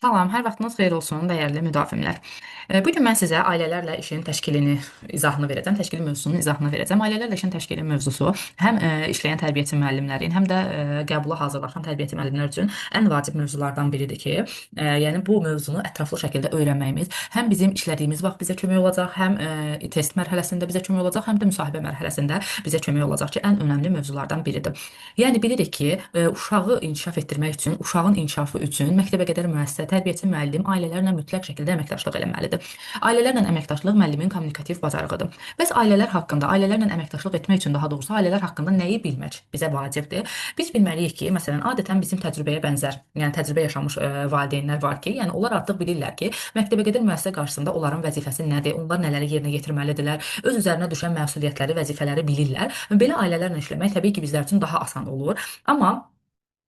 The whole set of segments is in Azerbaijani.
Salam, hər vaxtınız xeyir olsun, dəyərli müdavimlər. Bu gün mən sizə ailələrlə işin təşkilini, izahını verəcəm, təşkili mövzusunun izahını verəcəm. Ailələrlə işin təşkili mövzusu həm işləyən tərbiyəçi müəllimlərin, həm də qəbula hazırlaşan tərbiyəçi müəllimlər üçün ən vacib mövzulardan biridir ki, yəni bu mövzunu ətraflı şəkildə öyrənməyimiz həm bizim işlədiyimiz vaxt bizə kömək olacaq, həm test mərhələsində bizə kömək olacaq, həm də müsahibə mərhələsində bizə kömək olacaq ki, ən önəmli mövzulardan biridir. Yəni bilirik ki, uşağı inkişaf etdirmək üçün, uşağın inkişafı üçün məktəbəqədər müəssisə, tərbiyəçi müəllim ailələrlə mütləq şəkildə əməkdaşlıq eləməlidir. Ailələrlə əməkdaşlıq müəllimin kommunikativ bacarığıdır. Bəs ailələr haqqında, ailələrlə əməkdaşlıq etmək üçün daha doğrusu ailələr haqqında nəyi bilmək bizə vacibdir? Biz bilməliyik ki, məsələn, adətən bizim təcrübəyə bənzər, yəni təcrübə yaşamış valideynlər var ki, yəni onlar artıq bilirlər ki, məktəbəqədər müəssisə qarşısında onların vəzifəsi nədir, onlar nələri yerinə yetirməlidirlər, öz üzərinə düşən məsuliyyətləri, vəzifələri bilirlər. Belə ailələrlə işləmək təbii ki, bizlər üçün daha asan olur. Amma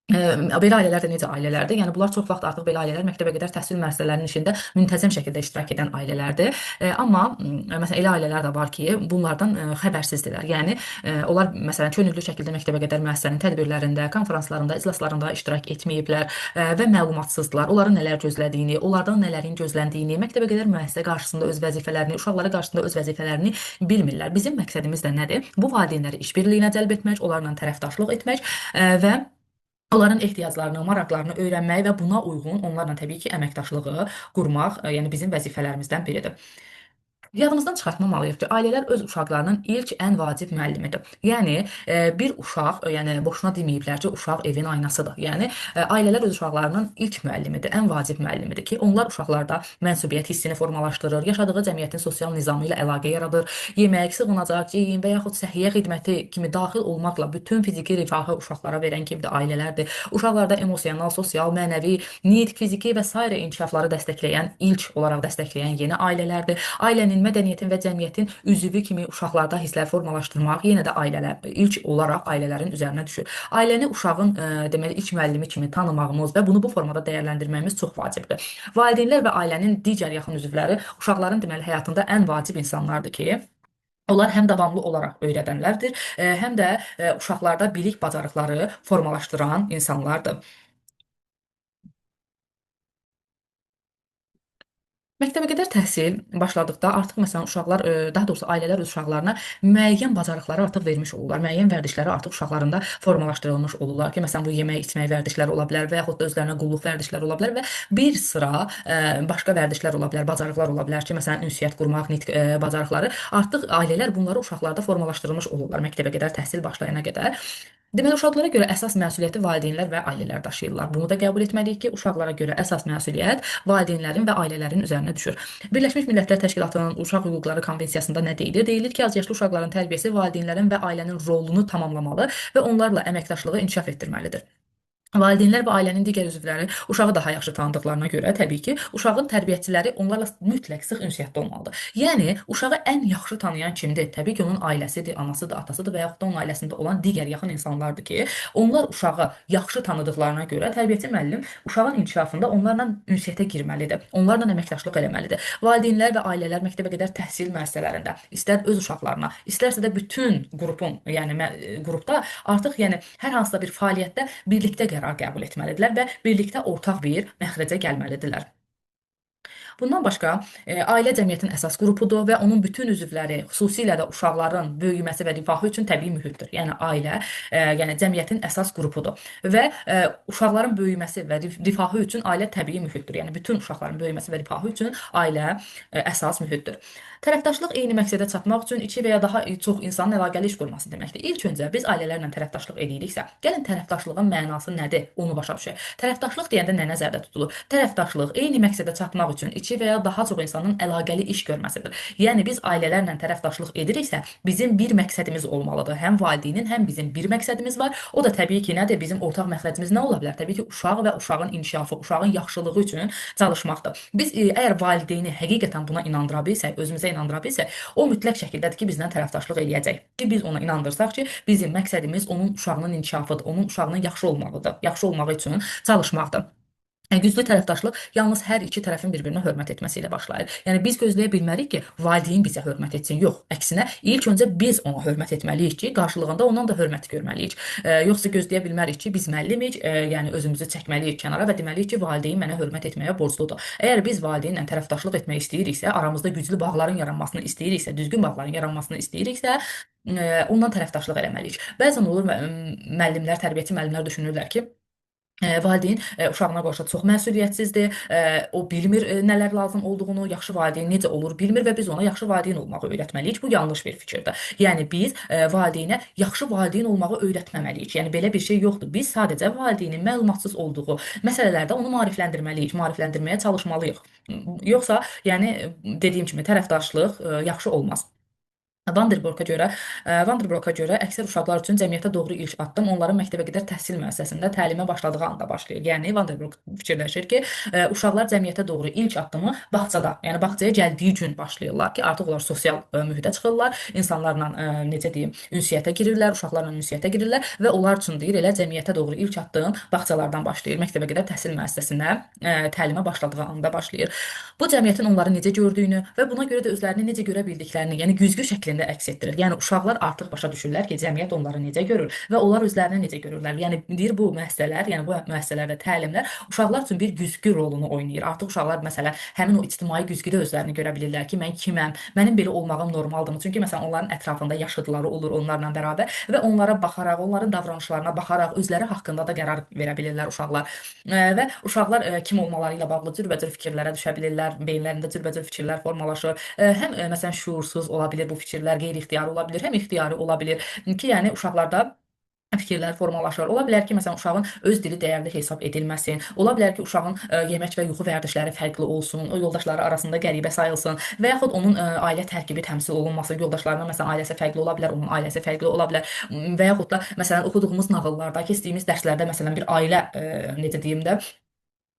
belə ailələr də necə ailələrdir? Yəni bunlar çox vaxt artıq belə ailələr məktəbəqədər təhsil müəssisələrinin işində müntəzəm şəkildə iştirak edən ailələrdir. Amma məsələn elə ailələr də var ki, bunlardan xəbərsizdirlər. Yəni onlar məsələn könüllü şəkildə məktəbəqədər müəssisənin tədbirlərində, konfranslarında, iclaslarında iştirak etməyiblər və məlumatsızdırlar. Onların nələr gözlədiyini, onlardan nələrin gözləndiyini, məktəbəqədər müəssisə qarşısında öz vəzifələrini, uşaqları qarşısında öz vəzifələrini bilmirlər. Bizim məqsədimiz də nədir? Bu valideynləri işbirliyinə cəlb etmək, onlarla tərəfdaşlıq etmək və onların ehtiyaclarını, maraqlarını öyrənmək və buna uyğun onlarla təbii ki, əməkdaşlığı qurmaq, yəni bizim vəzifələrimizdən biridir. Yadımızdan çıxartmamalıyıq ki, ailələr öz uşaqlarının ilk ən vacib müəllimidir. Yəni bir uşaq, yəni boşuna deməyiblər ki, uşaq evin aynasıdır. Yəni ailələr öz uşaqlarının ilk müəllimidir, ən vacib müəllimidir ki, onlar uşaqlarda mənsubiyyət hissini formalaşdırır, yaşadığı cəmiyyətin sosial nizamı ilə əlaqə yaradır, yemək, sığınacaq, geyim və yaxud səhiyyə xidməti kimi daxil olmaqla bütün fiziki rifahı uşaqlara verən kimi də ailələrdir. Uşaqlarda emosional, sosial, mənəvi, nitq, fiziki və s. inkişafları dəstəkləyən, ilk olaraq dəstəkləyən yeni ailələrdir. Ailənin, mədəniyyətin və cəmiyyətin üzvü kimi uşaqlarda hisslər formalaşdırmaq yenə də ailələr ilk olaraq ailələrin üzərinə düşür. Ailəni uşağın deməli ilk müəllimi kimi tanımağımız və bunu bu formada dəyərləndirməyimiz çox vacibdir. Valideynlər və ailənin digər yaxın üzvləri uşaqların deməli həyatında ən vacib insanlardır ki, onlar həm davamlı olaraq öyrədənlərdir, həm də uşaqlarda bilik bacarıqları formalaşdıran insanlardır. Məktəbəqədər təhsil başladıqda artıq məsələn uşaqlar, daha doğrusu ailələr öz uşaqlarına müəyyən bacarıqları artıq vermiş olurlar. Müəyyən vərdişləri artıq uşaqlarında formalaşdırılmış olurlar ki, məsələn bu yemək, içmək vərdişləri ola bilər və yaxud da özlərinə qulluq vərdişləri ola bilər və bir sıra başqa vərdişlər ola bilər, bacarıqlar ola bilər ki, məsələn ünsiyyət qurmaq, nitq bacarıqları artıq ailələr bunları uşaqlarda formalaşdırılmış olurlar məktəbəqədər təhsil başlayana qədər. Deməli, uşaqlara görə əsas məsuliyyəti valideynlər və ailələr daşıyırlar. Bunu da qəbul etməliyik ki, uşaqlara görə əsas məsuliyyət valideynlərin və ailələrin üzərinə düşür. Birləşmiş Millətlər Təşkilatının Uşaq Hüquqları Konvensiyasında nə deyilir? Deyilir ki, azyaşlı uşaqların tərbiyəsi valideynlərin və ailənin rolunu tamamlamalı və onlarla əməkdaşlığı inkişaf etdirməlidir. Valideynlər və ailənin digər üzvləri uşağı daha yaxşı tanıdıqlarına görə təbii ki, uşağın tərbiyəçiləri onlarla mütləq sıx ünsiyyətdə olmalıdır. Yəni uşağı ən yaxşı tanıyan kimdir? Təbii ki, onun ailəsidir, anasıdır, atasıdır və yaxud da onun ailəsində olan digər yaxın insanlardır ki, onlar uşağı yaxşı tanıdıqlarına görə tərbiyəçi müəllim uşağın inkişafında onlarla ünsiyyətə girməlidir. Onlarla əməkdaşlıq eləməlidir. Valideynlər və ailələr məktəbəqədər təhsil müəssisələrində istər öz uşaqlarına, istərsə də bütün qrupun, yəni qrupda artıq yəni hər hansısa bir fəaliyyətdə birlikdə qərar qəbul etməlidirlər və birlikdə ortaq bir məxrəcə gəlməlidirlər. Bundan başqa, ailə cəmiyyətin əsas qrupudur və onun bütün üzvləri, xüsusilə də uşaqların böyüməsi və rifahı üçün təbii mühitdir. Yəni ailə, yəni cəmiyyətin əsas qrupudur və uşaqların böyüməsi və rifahı üçün ailə təbii mühitdir. Yəni bütün uşaqların böyüməsi və rifahı üçün ailə əsas mühitdir. Tərəfdaşlıq eyni məqsədə çatmaq üçün iki və ya daha çox insanın əlaqəli iş qurması deməkdir. İlk öncə biz ailələrlə tərəfdaşlıq ediriksə, gəlin tərəfdaşlığın mənası nədir? Onu başa düşək. Tərəfdaşlıq deyəndə nə nəzərdə tutulur? Tərəfdaşlıq eyni məqsədə çatmaq üçün iki və ya daha çox insanın əlaqəli iş görməsidir. Yəni biz ailələrlə tərəfdaşlıq ediriksə, bizim bir məqsədimiz olmalıdır. Həm valideynin, həm bizim bir məqsədimiz var. O da təbii ki, nədir? Bizim ortaq məqsədimiz nə ola bilər? Təbii ki, uşaq və uşağın inkişafı, uşağın yaxşılığı üçün çalışmaqdır. Biz əgər valideyni həqiqətən buna inandıra bilsək, özümüzə inandıra bilsək, o mütləq şəkildədir ki, bizdən tərəfdaşlıq eləyəcək. Ki biz ona inandırsaq ki, bizim məqsədimiz onun uşağının inkişafıdır, onun uşağının yaxşı olmağıdır, yaxşı olmağı üçün çalışmaqdır. Güclü tərəfdaşlıq yalnız hər iki tərəfin bir-birinə hörmət etməsi ilə başlayır. Yəni biz gözləyə bilmərik ki, valideyn bizə hörmət etsin. Yox, əksinə ilk öncə biz ona hörmət etməliyik ki, qarşılığında ondan da hörmət görməliyik. Yoxsa gözləyə bilmərik ki, biz müəllimik, yəni özümüzü çəkməliyik kənara və deməliyik ki, valideyn mənə hörmət etməyə borcludur. Əgər biz valideynlə tərəfdaşlıq etmək istəyiriksə, aramızda güclü bağların yaranmasını istəyiriksə, düzgün bağların yaranmasını istəyiriksə, ondan tərəfdaşlıq eləməliyik. Bəzən olur müəllimlər, tərbiyəçi müəllimlər düşünürlər ki, valideyn uşağına qarşı çox məsuliyyətsizdir, o bilmir nələr lazım olduğunu, yaxşı valideyn necə olur bilmir və biz ona yaxşı valideyn olmağı öyrətməliyik. Bu yanlış bir fikirdir. Yəni biz valideynə yaxşı valideyn olmağı öyrətməməliyik. Yəni belə bir şey yoxdur. Biz sadəcə valideynin məlumatsız olduğu məsələlərdə onu maarifləndirməliyik, maarifləndirməyə çalışmalıyıq. Yoxsa, yəni dediyim kimi tərəfdaşlıq yaxşı olmaz. Vanderbiltə görə əksər uşaqlar üçün cəmiyyətə doğru ilk addım onların məktəbəqədər təhsil müəssisəsində təlimə başladığı anda başlayır. Yəni Vanderbilt fikirləşir ki, uşaqlar cəmiyyətə doğru ilk addımı bağçada, yəni bağçaya gəldiyi gün başlayırlar ki, artıq onlar sosial mühitə çıxırlar, insanlarla necə deyim, ünsiyyətə girirlər, uşaqlarla ünsiyyətə girirlər və onlar üçün deyir elə cəmiyyətə doğru ilk addım bağçalardan başlayır. Məktəbəqədər təhsil müəssisəsinə təlimə başladığı anda başlayır. Bu cəmiyyətin onları necə gördüyünü və buna görə də özlərini necə görə bildiklərini, yəni güzgü şəklində əks etdirir. Yəni uşaqlar artıq başa düşürlər ki, cəmiyyət onları necə görür və onlar özlərini necə görürlər. Yəni deyir bu müəssisələr, yəni bu müəssisələrdə təlimlər uşaqlar üçün bir güzgü rolunu oynayır. Artıq uşaqlar məsələn həmin o ictimai güzgüdə özlərini görə bilirlər ki, mən kiməm, mənim belə olmağım normaldırmı? Çünki məsələn onların ətrafında yaşıdları olur onlarla bərabər və onlara baxaraq, onların davranışlarına baxaraq özləri haqqında da qərar verə bilirlər uşaqlar. Və uşaqlar kim olmaları ilə bağlı cürbəcür fikirlərə düşə bilirlər, beyinlərində cürbəcür fikirlər formalaşır. Həm məsələn şuursuz ola bilir bu fikirlər, qeyri-ixtiyari ola bilir, həm ixtiyari ola bilir ki, yəni uşaqlarda fikirlər formalaşır. Ola bilər ki, məsələn, uşağın öz dili dəyərli hesab edilməsin. Ola bilər ki, uşağın yemək və yuxu vərdişləri fərqli olsun, o yoldaşları arasında qəribə sayılsın və yaxud onun ailə tərkibi təmsil olunması, yoldaşlarının məsələn ailəsi fərqli ola bilər, onun ailəsi fərqli ola bilər və yaxud da məsələn oxuduğumuz nağıllarda, keçdiyimiz dərslərdə məsələn bir ailə necə deyim də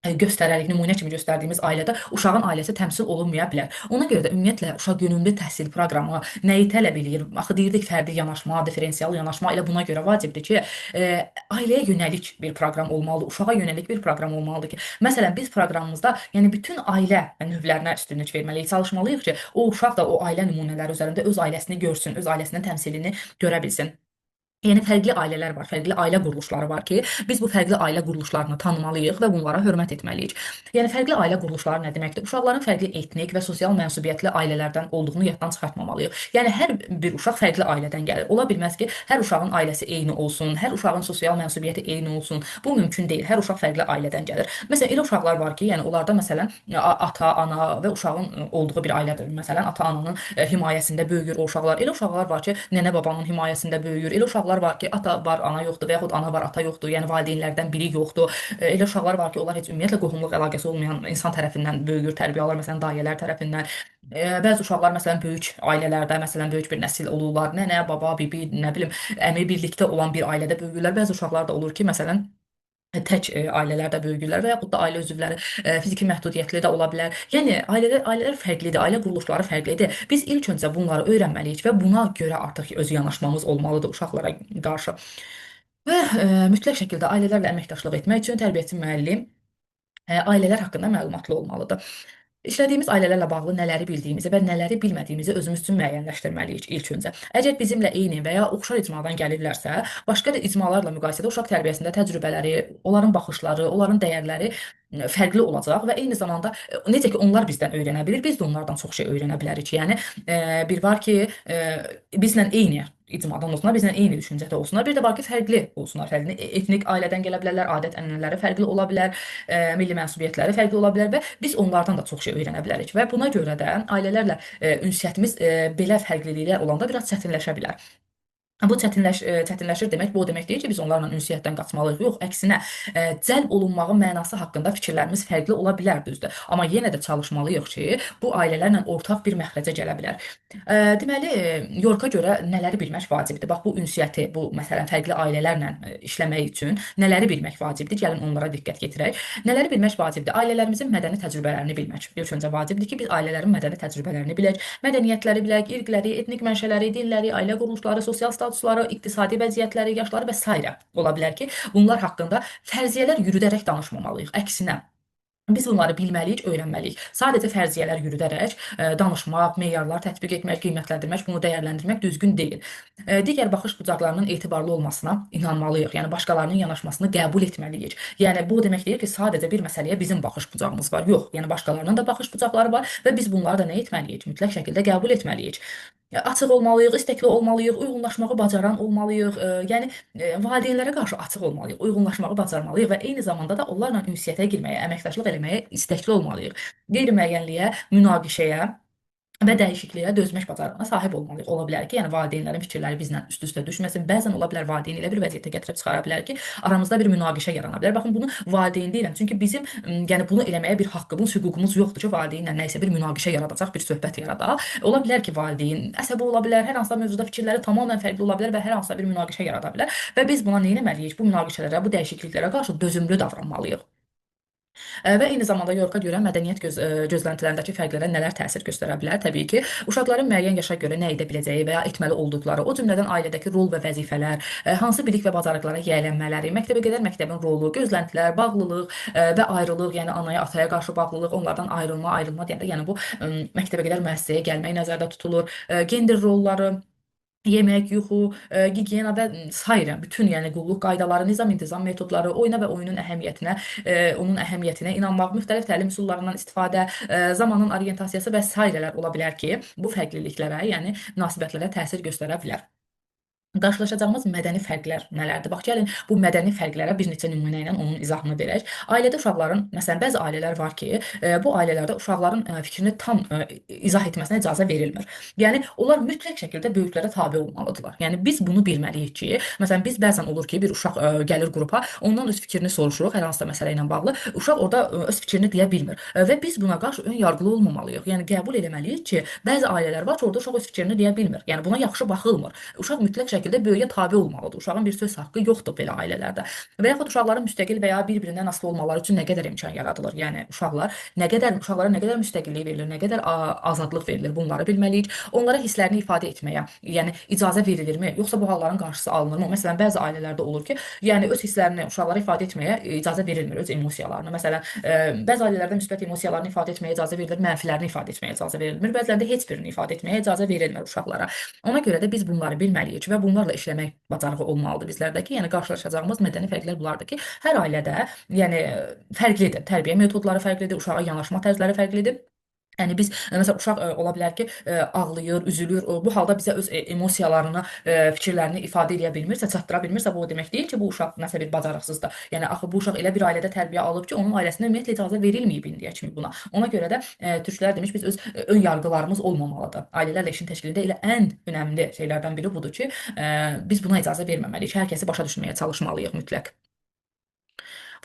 göstərərik, nümunə kimi göstərdiyimiz ailədə uşağın ailəsi təmsil olunmaya bilər. Ona görə də ümumiyyətlə uşaq yönümlü təhsil proqramı nəyi tələb eləyir? Axı deyirdik fərdi yanaşma, differensial yanaşma elə buna görə vacibdir ki, ailəyə yönəlik bir proqram olmalıdır, uşağa yönəlik bir proqram olmalıdır ki, məsələn biz proqramımızda yəni bütün ailə növlərinə üstünlük verməliyik, çalışmalıyıq ki, o uşaq da o ailə nümunələri üzərində öz ailəsini görsün, öz ailəsinin təmsilini görə bilsin. Yəni fərqli ailələr var, fərqli ailə quruluşları var ki, biz bu fərqli ailə quruluşlarını tanımalıyıq və bunlara hörmət etməliyik. Yəni fərqli ailə quruluşları nə deməkdir? Uşaqların fərqli etnik və sosial mənsubiyyətli ailələrdən olduğunu yaddan çıxartmamalıyıq. Yəni hər bir uşaq fərqli ailədən gəlir. Ola bilməz ki, hər uşağın ailəsi eyni olsun, hər uşağın sosial mənsubiyyəti eyni olsun. Bu mümkün deyil. Hər uşaq fərqli ailədən gəlir. Məsələn, elə uşaqlar var ki, yəni onlarda məsələn ata, ana və uşağın olduğu bir ailədir. Məsələn, ata-ananın himayəsində böyüyür o uşaqlar. Elə uşaqlar var ki, nənə-babanın himayəsində böyüyür. Elə uşaqlar var ki, ata var, ana yoxdur və yaxud ana var, ata yoxdur. Yəni valideynlərdən biri yoxdur. Elə uşaqlar var ki, onlar heç ümumiyyətlə qohumluq əlaqəsi olmayan insan tərəfindən böyüyür, tərbiyə alır, məsələn, dayələr tərəfindən. Bəzi uşaqlar məsələn böyük ailələrdə, məsələn, böyük bir nəsil olurlar. Nənə, baba, bibi, nə bilim, əmi birlikdə olan bir ailədə böyüyürlər. Bəzi uşaqlar da olur ki, məsələn, tək ailələrdə böyüyürlər və yaxud da ailə üzvləri fiziki məhdudiyyətli də ola bilər. Yəni ailələr fərqlidir, ailə quruluşları fərqlidir. Biz ilk öncə bunları öyrənməliyik və buna görə artıq öz yanaşmamız olmalıdır uşaqlara qarşı. Və mütləq şəkildə ailələrlə əməkdaşlıq etmək üçün tərbiyəçi müəllim ailələr haqqında məlumatlı olmalıdır. İşlədiyimiz ailələrlə bağlı nələri bildiyimizi və nələri bilmədiyimizi özümüz üçün müəyyənləşdirməliyik ilk öncə. Əgər bizimlə eyni və ya oxşar icmadan gəlirlərsə, başqa da icmalarla müqayisədə uşaq tərbiyəsində təcrübələri, onların baxışları, onların dəyərləri fərqli olacaq və eyni zamanda necə ki onlar bizdən öyrənə bilir, biz də onlardan çox şey öyrənə bilərik. Yəni bir var ki, bizlə eyni icmadan olsunlar, bizlə eyni düşüncədə olsunlar. Bir də var ki, fərqli olsunlar, fərqli etnik ailədən gələ bilərlər, adət-ənənələri fərqli ola bilər, milli mənsubiyyətləri fərqli ola bilər və biz onlardan da çox şey öyrənə bilərik və buna görə də ailələrlə ünsiyyətimiz belə fərqliliklər olanda biraz çətinləşə bilər. Bu çətinləşir demək, bu o demək deyil ki, biz onlarla ünsiyyətdən qaçmalıyıq. Yox, əksinə, cəlb olunmağın mənası haqqında fikirlərimiz fərqli ola bilər, düzdür. Amma yenə də çalışmalıyıq ki, bu ailələrlə ortaq bir məxrəcə gələ bilər. Deməli, Yorka görə nələri bilmək vacibdir? Bax, bu ünsiyyəti, bu məsələn, fərqli ailələrlə işləmək üçün nələri bilmək vacibdir? Gəlin onlara diqqət yetirək. Nələri bilmək vacibdir? Ailələrimizin mədəni təcrübələrini bilmək. İlk öncə vacibdir ki, biz ailələrin mədəni təcrübələrini bilək, mədəniyyətləri bilək, irqləri, etnik mənşələri, dilləri, ailə quruluşları, sosial statusları, iqtisadi vəziyyətləri, yaşları və s. ola bilər ki, bunlar haqqında fərziyələr yürüdərək danışmamalıyıq. Əksinə, Biz bunları bilməliyik, öyrənməliyik. Sadəcə fərziyyələr yürüdərək danışmaq, meyarlar tətbiq etmək, qiymətləndirmək, bunu dəyərləndirmək düzgün deyil. Digər baxış bucaqlarının etibarlı olmasına inanmalıyıq. Yəni başqalarının yanaşmasını qəbul etməliyik. Yəni bu demək deyil ki, sadəcə bir məsələyə bizim baxış bucağımız var. Yox, yəni başqalarının da baxış bucaqları var və biz bunları da nə etməliyik? Mütləq şəkildə qəbul etməliyik. Açıq olmalıyıq, istekli olmalıyıq, uyğunlaşmağı bacaran olmalıyıq. Yəni valideynlərə qarşı açıq olmalıyıq, uyğunlaşmağı bacarmalıyıq və eyni zamanda da onlarla ünsiyyətə girməyə, əməkdaşlıq eləməyə istəkli olmalıyıq. Qeyri-müəyyənliyə, münaqişəyə və dəyişikliyə dözmək bacarığına sahib olmalıyıq. Ola bilər ki, yəni valideynlərin fikirləri bizlə üst-üstə düşməsin. Bəzən ola bilər valideyn elə bir vəziyyətə gətirib çıxara bilər ki, aramızda bir münaqişə yarana bilər. Baxın, bunu valideyn deyirəm. Çünki bizim yəni bunu eləməyə bir haqqımız, hüququmuz yoxdur ki, valideynlə nəyisə bir münaqişə yaradacaq, bir söhbət yaradaq. Ola bilər ki, valideyn əsəbi ola bilər, hər hansısa mövzuda fikirləri tamamilə fərqli ola bilər və hər hansısa bir münaqişə yarada bilər və biz buna nə etməliyik? Bu münaqişələrə, bu dəyişikliklərə qarşı dözümlü davranmalıyıq. Və eyni zamanda Yorka görə mədəniyyət gözləntilərindəki fərqlərə nələr təsir göstərə bilər? Təbii ki, uşaqların müəyyən yaşa görə nə edə biləcəyi və ya etməli olduqları, o cümlədən ailədəki rol və vəzifələr, hansı bilik və bacarıqlara yiyələnmələri, məktəbəqədər məktəbin rolu, gözləntilər, bağlılıq və ayrılıq, yəni anaya, ataya qarşı bağlılıq, onlardan ayrılma deyəndə, yəni bu məktəbəqədər müəssisəyə gəlmək nəzərdə tutulur, gender rolları, yemək, yuxu, gigiyena və sairə bütün yəni qulluq qaydaları, nizam-intizam metodları, oyuna və oyunun əhəmiyyətinə, onun əhəmiyyətinə inanmaq, müxtəlif təlim üsullarından istifadə, zamanın orientasiyası və sairələr ola bilər ki, bu fərqliliklərə, yəni münasibətlərə təsir göstərə bilər. Qarşılaşacağımız mədəni fərqlər nələrdir? Bax, gəlin bu mədəni fərqlərə bir neçə nümunə ilə onun izahını verək. Ailədə uşaqların, məsələn, bəzi ailələr var ki, bu ailələrdə uşaqların fikrini tam izah etməsinə icazə verilmir. Yəni onlar mütləq şəkildə böyüklərə tabe olmalıdırlar. Yəni biz bunu bilməliyik ki, məsələn, biz bəzən olur ki, bir uşaq gəlir qrupa, ondan öz fikrini soruşuruq hər hansısa məsələ ilə bağlı. Uşaq orada öz fikrini deyə bilmir və biz buna qarşı ön yargılı olmamalıyıq. Yəni qəbul etməliyik ki, bəzi ailələr var ki, orada uşaq öz fikrini deyə bilmir. Yəni buna yaxşı baxılmır. Uşaq mütləq şəkildə böyüyə tabe olmalıdır. Uşağın bir söz haqqı yoxdur belə ailələrdə. Və yaxud uşaqların müstəqil və ya bir-birindən asılı olmaları üçün nə qədər imkan yaradılır? Yəni uşaqlara nə qədər müstəqillik verilir, nə qədər azadlıq verilir? Bunları bilməliyik. Onlara hisslərini ifadə etməyə, yəni icazə verilirmi? Yoxsa bu halların qarşısı alınırmı? Məsələn, bəzi ailələrdə olur ki, yəni öz hisslərini uşaqlara ifadə etməyə icazə verilmir, öz emosiyalarını. Məsələn, bəzi ailələrdə müsbət emosiyalarını ifadə etməyə icazə verilir, mənfilərini ifadə etməyə icazə verilmir. Bəzilərində heç birini ifadə etməyə icazə verilmir uşaqlara. Ona görə də biz bunları bilməliyik və bunlarla işləmək bacarığı olmalıdır bizlərdəki. Yəni qarşılaşacağımız mədəni fərqlər bunlardır ki, hər ailədə yəni fərqlidir. Tərbiyə metodları fərqlidir, uşağa yanaşma tərzləri fərqlidir. Yəni biz məsələn uşaq ola bilər ki, ağlayır, üzülür. Bu halda bizə öz emosiyalarını, fikirlərini ifadə edə bilmirsə, çatdıra bilmirsə, bu o demək deyil ki, bu uşaq nəsə bir bacarıqsızdır. Yəni axı bu uşaq elə bir ailədə tərbiyə alıb ki, onun ailəsinə ümumiyyətlə icazə verilməyib indiyə kimi buna. Ona görə də türklər demiş biz öz ön yargılarımız olmamalıdır. Ailələrlə işin təşkilində elə ən önəmli şeylərdən biri budur ki, biz buna icazə verməməliyik. Hər kəsi başa düşməyə çalışmalıyıq mütləq.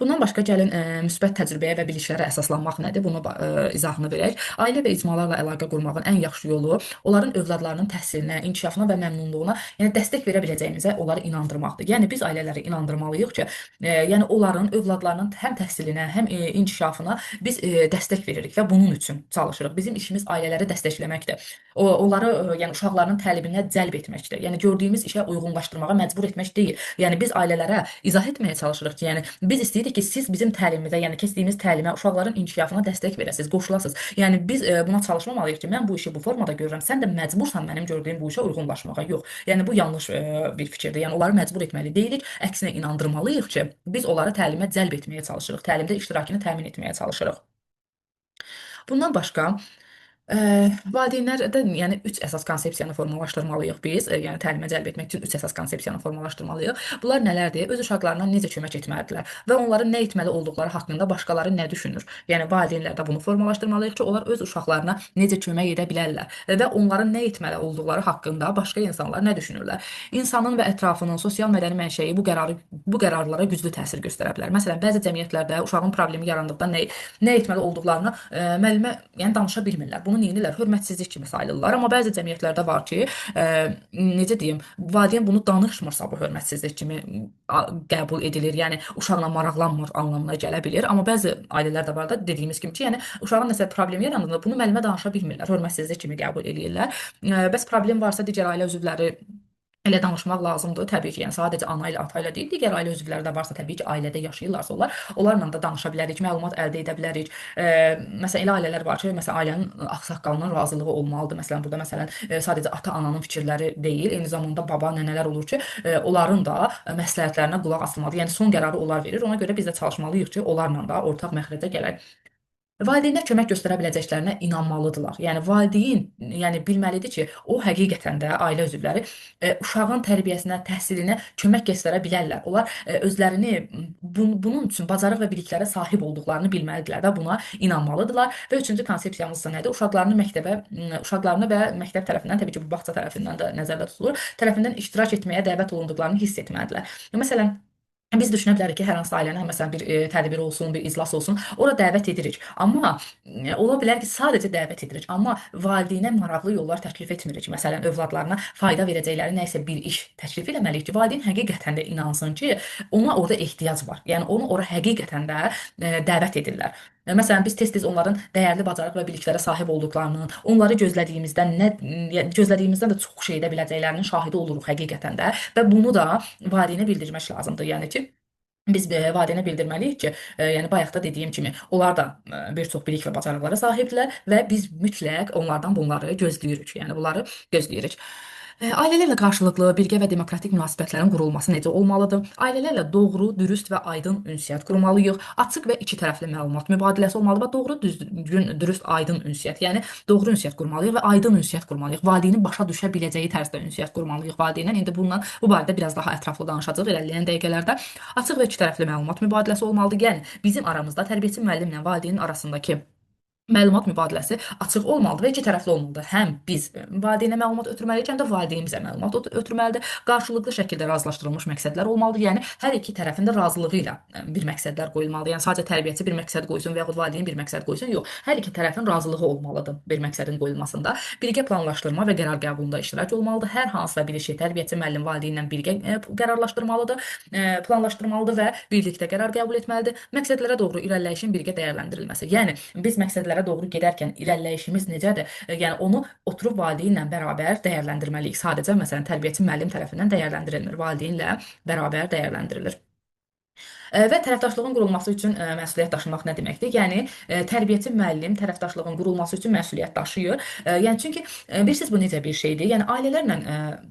Bundan başqa gəlin müsbət təcrübəyə və biliklərə əsaslanmaq nədir? Bunu izahını verək. Ailə və icmalarla əlaqə qurmağın ən yaxşı yolu onların övladlarının təhsilinə, inkişafına və məmnunluğuna, yəni dəstək verə biləcəyimizə onları inandırmaqdır. Yəni biz ailələri inandırmalıyıq ki, yəni onların övladlarının həm təhsilinə, həm inkişafına biz dəstək veririk və bunun üçün çalışırıq. Bizim işimiz ailələri dəstəkləməkdir. Onları yəni uşaqlarının təliminə cəlb etməkdir. Yəni gördüyümüz işə uyğunlaşdırmağa məcbur etmək deyil. Yəni biz ailələrə izah etməyə çalışırıq ki, yəni biz istəyirik ki, siz bizim təlimimizə, yəni keçdiyimiz təlimə, uşaqların inkişafına dəstək verəsiniz, qoşulasınız. Yəni biz buna çalışmamalıyıq ki, mən bu işi bu formada görürəm, sən də məcbursan mənim gördüyüm bu işə uyğunlaşmağa. Yox. Yəni bu yanlış bir fikirdir. Yəni onları məcbur etməli deyilik, əksinə inandırmalıyıq ki, biz onları təlimə cəlb etməyə çalışırıq, təlimdə iştirakını təmin etməyə çalışırıq. Bundan başqa valideynlərdə yəni 3 əsas konsepsiyanı formalaşdırmalıyıq biz. Yəni təlimə cəlb etmək üçün 3 əsas konsepsiyanı formalaşdırmalıyıq. Bunlar nələrdir? Öz uşaqlarına necə kömək etməlidirlər və onların nə etməli olduqları haqqında başqaları nə düşünür? Yəni valideynlər də bunu formalaşdırmalıyıq ki, onlar öz uşaqlarına necə kömək edə bilərlər və onların nə etməli olduqları haqqında başqa insanlar nə düşünürlər? İnsanın və ətrafının sosial mədəni mənşəyi bu qərarlara güclü təsir göstərə bilər. Məsələn, bəzi cəmiyyətlərdə uşağın problemi yarandıqda nə etməli olduqlarını müəllimə yəni danışa bilmirlər. Bunu neyinirlər? Hörmətsizlik kimi sayılırlar. Amma bəzi cəmiyyətlərdə var ki, necə deyim, valideyn bunu danışmırsa bu hörmətsizlik kimi qəbul edilir. Yəni uşaqla maraqlanmır anlamına gələ bilir. Amma bəzi ailələr də var da dediyimiz kimi ki, yəni uşağın nəsə problemi yarandığında bunu müəllimə danışa bilmirlər. Hörmətsizlik kimi qəbul edirlər. Bəs problem varsa digər ailə üzvləri Elə danışmaq lazımdır. Təbii ki, yəni sadəcə ana ilə, ata ilə deyil, digər ailə üzvləri də varsa, təbii ki, ailədə yaşayırlarsa onlar, onlarla da danışa bilərik, məlumat əldə edə bilərik. Məsələn, elə ailələr var ki, məsələn, ailənin ağsaqqalının razılığı olmalıdır. Məsələn, burada məsələn, sadəcə ata-ananın fikirləri deyil, eyni zamanda baba, nənələr olur ki, onların da məsləhətlərinə qulaq asılmalıdır. Yəni son qərarı onlar verir. Ona görə biz də çalışmalıyıq ki, onlarla da ortaq məxrəcə gələk. Valideynlər kömək göstərə biləcəklərinə inanmalıdırlar. Yəni valideyn, yəni bilməlidir ki, o həqiqətən də ailə üzvləri uşağın tərbiyəsinə, təhsilinə kömək göstərə bilərlər. Onlar özlərini bunun üçün bacarıq və biliklərə sahib olduqlarını bilməlidirlər və buna inanmalıdırlar. Və üçüncü konsepsiyamız da nədir? Uşaqlarını və məktəb tərəfindən, təbii ki, bu bağça tərəfindən də nəzərdə tutulur, tərəfindən iştirak etməyə dəvət olunduqlarını hiss etməlidirlər. Məsələn, biz düşünə bilərik ki, hər hansı ailənin məsələn bir tədbir olsun, bir iclas olsun, ora dəvət edirik. Amma ola bilər ki, sadəcə dəvət edirik, amma valideynə maraqlı yollar təklif etmirik. Məsələn, övladlarına fayda verəcəkləri nə isə bir iş təklif etməliyik ki, valideyn həqiqətən də inansın ki, ona orada ehtiyac var. Yəni onu ora həqiqətən də dəvət edirlər. Məsələn, biz tez-tez onların dəyərli bacarıq və biliklərə sahib olduqlarının, onları gözlədiyimizdən də çox şey edə biləcəklərinin şahidi oluruq həqiqətən də və bunu da valideynə bildirmək lazımdır. Yəni ki, biz valideynə bildirməliyik ki, yəni bayaq da dediyim kimi, onlar da bir çox bilik və bacarıqlara sahibdirlər və biz mütləq onlardan bunları gözləyirik. Yəni bunları gözləyirik. Ailələrlə qarşılıqlı, birgə və demokratik münasibətlərin qurulması necə olmalıdır? Ailələrlə doğru, dürüst və aydın ünsiyyət qurmalıyıq. Açıq və iki tərəfli məlumat mübadiləsi olmalıdır və doğru, düzgün, dürüst, aydın ünsiyyət. Yəni doğru ünsiyyət qurmalıyıq və aydın ünsiyyət qurmalıyıq. Valideynin başa düşə biləcəyi tərzdə ünsiyyət qurmalıyıq valideynlə. İndi bu barədə biraz daha ətraflı danışacağıq irəliləyən dəqiqələrdə. Açıq və iki tərəfli məlumat mübadiləsi olmalıdır. Yəni bizim aramızda tərbiyəçi müəllimlə valideynin arasındakı məlumat mübadiləsi açıq olmalıdır və iki tərəfli olmalıdır. Həm biz valideynə məlumat ötürməliyik, həm də valideyn bizə məlumat ötürməlidir. Qarşılıqlı şəkildə razılaşdırılmış məqsədlər olmalıdır. Yəni hər iki tərəfin də razılığı ilə bir məqsədlər qoyulmalıdır. Yəni sadəcə tərbiyəçi bir məqsəd qoysun və yaxud valideyn bir məqsəd qoysun. Yox, hər iki tərəfin razılığı olmalıdır bir məqsədin qoyulmasında. Birgə planlaşdırma və qərar qəbulunda iştirak olmalıdır. Hər hansısa bir işi tərbiyəçi müəllim valideynlə birgə qərarlaşdırmalıdır, planlaşdırmalıdır və birlikdə qərar qəbul etməlidir. Məqsədlərə doğru irəliləyişin birgə dəyərləndirilməsi. Yəni biz məqsədlərə doğru gedərkən irəliləyişimiz necədir? Yəni onu oturub valideynlə bərabər dəyərləndirməliyik. Sadəcə məsələn tərbiyəçi müəllim tərəfindən dəyərləndirilmir, valideynlə bərabər dəyərləndirilir. Və tərəfdaşlığın qurulması üçün məsuliyyət daşımaq nə deməkdir? Yəni tərbiyəçi müəllim tərəfdaşlığın qurulması üçün məsuliyyət daşıyır. Yəni çünki bilirsiniz bu necə bir şeydir? Yəni ailələrlə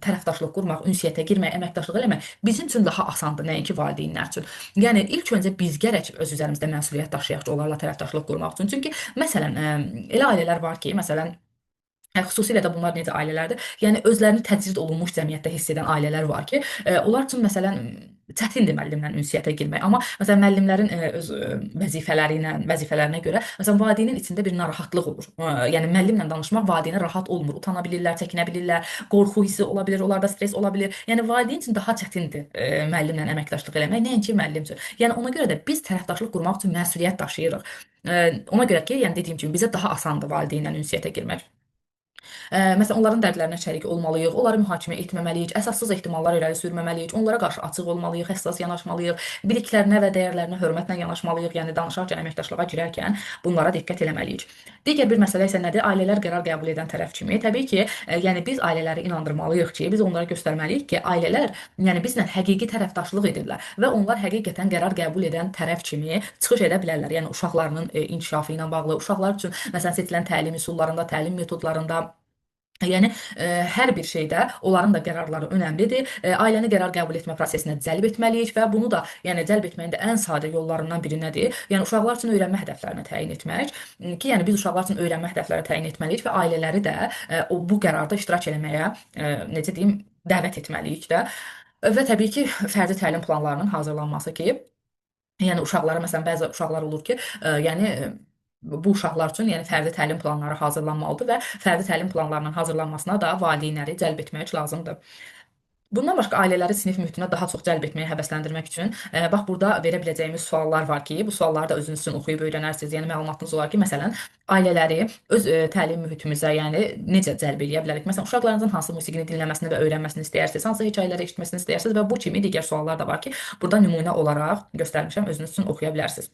tərəfdaşlıq qurmaq, ünsiyyətə girmək, əməkdaşlıq eləmək bizim üçün daha asandır, nəinki valideynlər üçün. Yəni ilk öncə biz gərək öz üzərimizdə məsuliyyət daşıyaq ki, onlarla tərəfdaşlıq qurmaq üçün. Çünki məsələn elə ailələr var ki, məsələn xüsusilə də bunlar necə ailələrdir? Yəni özlərini təcrid olunmuş cəmiyyətdə hiss edən ailələr var ki, onlar üçün məsələn çətindir müəllimlə ünsiyyətə girmək. Amma məsələn müəllimlərin öz vəzifələrinə görə məsələn valideynin içində bir narahatlıq olur. Yəni müəllimlə danışmaq valideynə rahat olmur. Utana bilirlər, çəkinə bilirlər, qorxu hissi ola bilər, onlarda stres ola bilər. Yəni valideyn üçün daha çətindir müəllimlə əməkdaşlıq eləmək, nəinki müəllim üçün. Yəni ona görə də biz tərəfdaşlıq qurmaq üçün məsuliyyət daşıyırıq. Ona görə ki, yəni dediyim kimi bizə daha asandır valideynlə ünsiyyətə girmək. Məsələn, onların dərdlərinə şərik olmalıyıq, onları mühakimə etməməliyik, əsassız ehtimallar irəli sürməməliyik, onlara qarşı açıq olmalıyıq, həssas yanaşmalıyıq, biliklərinə və dəyərlərinə hörmətlə yanaşmalıyıq, yəni danışarkən, əməkdaşlığa girərkən bunlara diqqət eləməliyik. Digər bir məsələ isə nədir? Ailələr qərar qəbul edən tərəf kimi. Təbii ki, yəni biz ailələri inandırmalıyıq ki, biz onlara göstərməliyik ki, ailələr yəni bizlə həqiqi tərəfdaşlıq edirlər və onlar həqiqətən qərar qəbul edən tərəf kimi çıxış edə bilərlər. Yəni uşaqlarının inkişafı ilə bağlı, uşaqlar üçün məsələn seçilən təlim üsullarında, təlim metodlarında yəni hər bir şeydə onların da qərarları önəmlidir. Ailəni qərar qəbul etmə prosesinə cəlb etməliyik və bunu da, yəni cəlb etməyin də ən sadə yollarından biri nədir? Yəni uşaqlar üçün öyrənmə hədəflərini təyin etmək ki, yəni biz uşaqlar üçün öyrənmə hədəfləri təyin etməliyik və ailələri də bu qərarda iştirak etməyə, necə deyim, dəvət etməliyik də. Və təbii ki, fərdi təlim planlarının hazırlanması ki, yəni uşaqlara məsələn bəzi uşaqlar olur ki, yəni bu uşaqlar üçün yəni fərdi təlim planları hazırlanmalıdır və fərdi təlim planlarının hazırlanmasına da valideynləri cəlb etmək lazımdır. Bundan başqa ailələri sinif mühitinə daha çox cəlb etməyə həvəsləndirmək üçün bax burada verə biləcəyimiz suallar var ki, bu sualları da özünüz üçün oxuyub öyrənərsiniz. Yəni məlumatınız olar ki, məsələn, ailələri öz təlim mühitimizə, yəni necə cəlb edə bilərik? Məsələn, uşaqlarınızın hansı musiqini dinləməsini və öyrənməsini istəyirsiniz, hansı hekayələri eşitməsini istəyirsiniz və bu kimi digər suallar da var ki, burada nümunə olaraq göstərmişəm, özünüz üçün oxuya bilərsiniz.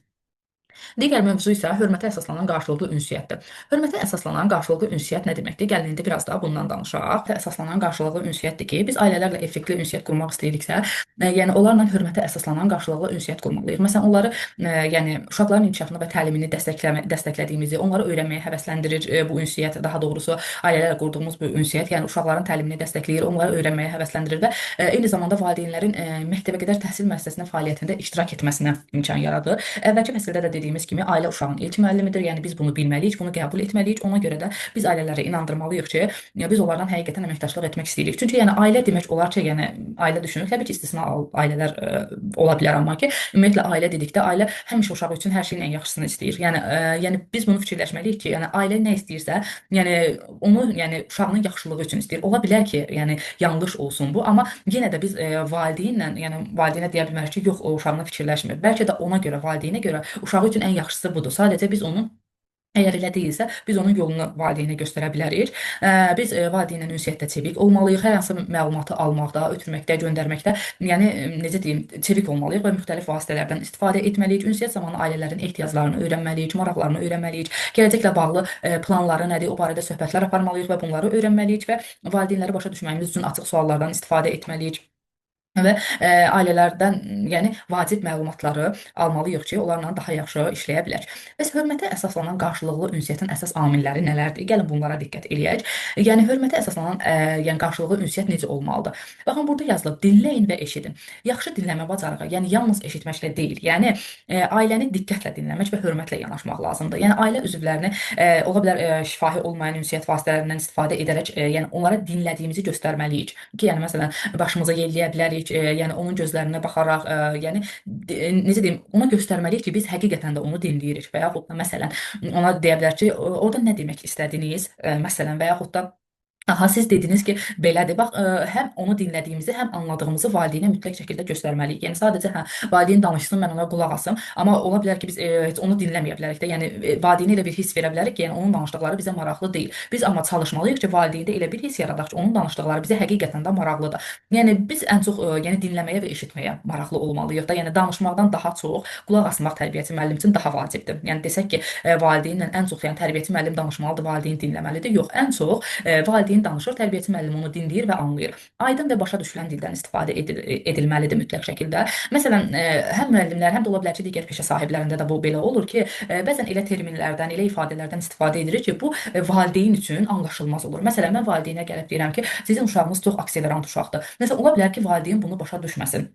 Digər mövzu isə hörmətə əsaslanan qarşılıqlı ünsiyyətdir. Hörmətə əsaslanan qarşılıqlı ünsiyyət nə deməkdir? Gəlin indi biraz daha bundan danışaq. Hörmətə əsaslanan qarşılıqlı ünsiyyətdir ki, biz ailələrlə effektli ünsiyyət qurmaq istəyiriksə, yəni onlarla hörmətə əsaslanan qarşılıqlı ünsiyyət qurmalıyıq. Məsələn, onları yəni uşaqların inkişafını və təlimini dəstəklədiyimizi, onları öyrənməyə həvəsləndirir bu ünsiyyət, daha doğrusu ailələrlə qurduğumuz bu ünsiyyət, yəni uşaqların təlimini dəstəkləyir, onları öyrənməyə həvəsləndirir və eyni zamanda valideynlərin məktəbə qədər təhsil müəssisəsinin fəaliyyətində iştirak etməsinə imkan yaradır. Əvvəlki fəsildə də dediyimiz kimi ailə uşağın ilk müəllimidir. Yəni biz bunu bilməliyik, bunu qəbul etməliyik. Ona görə də biz ailələri inandırmalıyıq ki, biz onlardan həqiqətən əməkdaşlıq etmək istəyirik. Çünki yəni ailə demək olar ki, yəni ailə düşünür. Təbii ki, istisna ailələr ola bilər, amma ki, ümumiyyətlə ailə dedikdə ailə həmişə uşağı üçün hər şeyin ən yaxşısını istəyir. Yəni biz bunu fikirləşməliyik ki, yəni ailə nə istəyirsə, yəni onu yəni uşağının yaxşılığı üçün istəyir. Ola bilər ki, yəni yanlış olsun bu, amma yenə də biz valideynlə, yəni valideynə deyə bilmərik ki, yox o uşağını fikirləşmir. Bəlkə də ona görə, valideynə görə uşağı üçün ən yaxşısı budur. Sadəcə biz onun əgər elə deyilsə, biz onun yolunu valideynə göstərə bilərik. Biz valideynlə ünsiyyətdə çevik olmalıyıq. Hər hansı məlumatı almaqda, ötürməkdə, göndərməkdə, yəni necə deyim, çevik olmalıyıq və müxtəlif vasitələrdən istifadə etməliyik. Ünsiyyət zamanı ailələrin ehtiyaclarını öyrənməliyik, maraqlarını öyrənməliyik. Gələcəklə bağlı planları nədir, o barədə söhbətlər aparmalıyıq və bunları öyrənməliyik və valideynləri başa düşməyimiz üçün açıq suallardan istifadə etməliyik. Və ailələrdən, yəni vacib məlumatları almalıyıq ki, onlarla daha yaxşı işləyə bilək. Bəs hörmətə əsaslanan qarşılıqlı ünsiyyətin əsas amilləri nələrdir? Gəlin bunlara diqqət eləyək. Yəni hörmətə əsaslanan yəni qarşılıqlı ünsiyyət necə olmalıdır? Baxın, burada yazılıb: dinləyin və eşidin. Yaxşı dinləmə bacarığı, yəni yalnız eşitməklə deyil, yəni ailəni diqqətlə dinləmək və hörmətlə yanaşmaq lazımdır. Yəni ailə üzvlərini ola bilər şifahi olmayan ünsiyyət vasitələrindən istifadə edərək, yəni onlara dinlədiyimizi göstərməliyik ki, yəni məsələn başımıza yelləyə bilərik, yəni onun gözlərinə baxaraq, yəni necə deyim, ona göstərməliyik ki, biz həqiqətən də onu dinləyirik və yaxud da məsələn ona deyə bilər ki, orada nə demək istədiniz, məsələn, və yaxud da aha, siz dediniz ki, belədir. Bax, həm onu dinlədiyimizi, həm anladığımızı valideynə mütləq şəkildə göstərməliyik. Yəni sadəcə valideyn danışsın, mən ona qulaq asım, amma ola bilər ki, biz heç onu dinləməyə bilərik də. Yəni valideynə elə bir hiss verə bilərik ki, yəni onun danışdıqları bizə maraqlı deyil. Biz amma çalışmalıyıq ki, valideyndə elə bir hiss yaradaq ki, onun danışdıqları bizə həqiqətən də maraqlıdır. Yəni biz ən çox yəni dinləməyə və eşitməyə maraqlı olmalıyıq da. Yəni danışmaqdan daha çox qulaq asmaq tərbiyəçi müəllim üçün daha vacibdir. Yəni desək ki, valideynlə ən çox yəni tərbiyəçi müəllim danışmalıdır, valideyn dinləməlidir. Yox, ən çox valideyn danışır, tərbiyəçi müəllim onu dinləyir və anlayır. Aydın və başa düşülən dildən istifadə edilməlidir mütləq şəkildə. Məsələn, həm müəllimlər, həm də ola bilər ki, digər peşə sahiblərində də bu belə olur ki, bəzən elə terminlərdən, elə ifadələrdən istifadə edilir ki, bu valideyn üçün anlaşılmaz olur. Məsələn, mən valideynə gəlib deyirəm ki, sizin uşağınız çox akselerant uşaqdır. Məsələn, ola bilər ki, valideyn bunu başa düşməsin.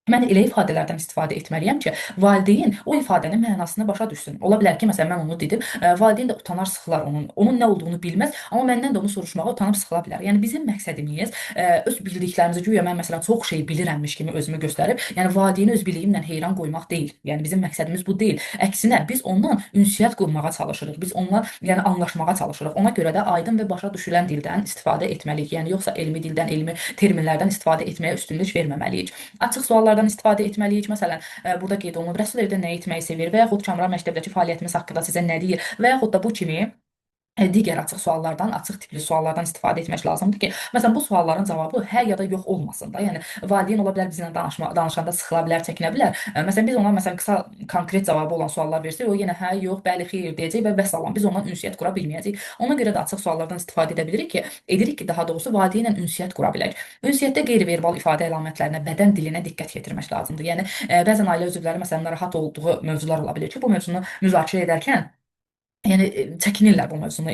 Mən elə ifadələrdən istifadə etməliyəm ki, valideyn o ifadənin mənasını başa düşsün. Ola bilər ki, məsələn, mən onu dedim, valideyn də utanar, sıxılar onun nə olduğunu bilməz, amma məndən də onu soruşmağa utanıb sıxıla bilər. Yəni bizim məqsədimiz öz bildiklərimizi, güya mən məsələn çox şey bilirəmmiş kimi özümü göstərib, yəni valideyni öz biliyimlə heyran qoymaq deyil. Yəni bizim məqsədimiz bu deyil. Əksinə biz ondan ünsiyyət qurmağa çalışırıq. Biz onunla yəni anlaşmağa çalışırıq. Ona görə də aydın və başa düşülən dildən istifadə etməliyik. Yəni yoxsa elmi dildən, elmi terminlərdən istifadə etməyə üstünlük verməməliyik. Açıq suallardan istifadə etməliyik. Məsələn, burada qeyd olunub, Rəsul evdə nə etməyi sevir və yaxud Kamran məktəbdəki fəaliyyətimiz haqqında sizə nə deyir və yaxud da bu kimi digər açıq suallardan, açıq tipli suallardan istifadə etmək lazımdır ki, məsələn, bu sualların cavabı hə ya da yox olmasın da. Yəni valideyn ola bilər bizlə danışanda sıxıla bilər, çəkinə bilər. Məsələn, biz ona qısa, konkret cavabı olan suallar versək, o yenə hə, yox, bəli, xeyr deyəcək və vəssalam. Biz ondan ünsiyyət qura bilməyəcəyik. Ona görə də açıq suallardan istifadə edə edirik ki, daha doğrusu valideynlə ünsiyyət qura bilək. Ünsiyyətdə qeyri-verbal ifadə əlamətlərinə, bədən dilinə diqqət yetirmək lazımdır. Yəni bəzən ailə üzvləri məsələn narahat olduğu mövzular ola bilər ki, bu mövzunu müzakirə edərkən yəni çəkinirlər bu mövzunu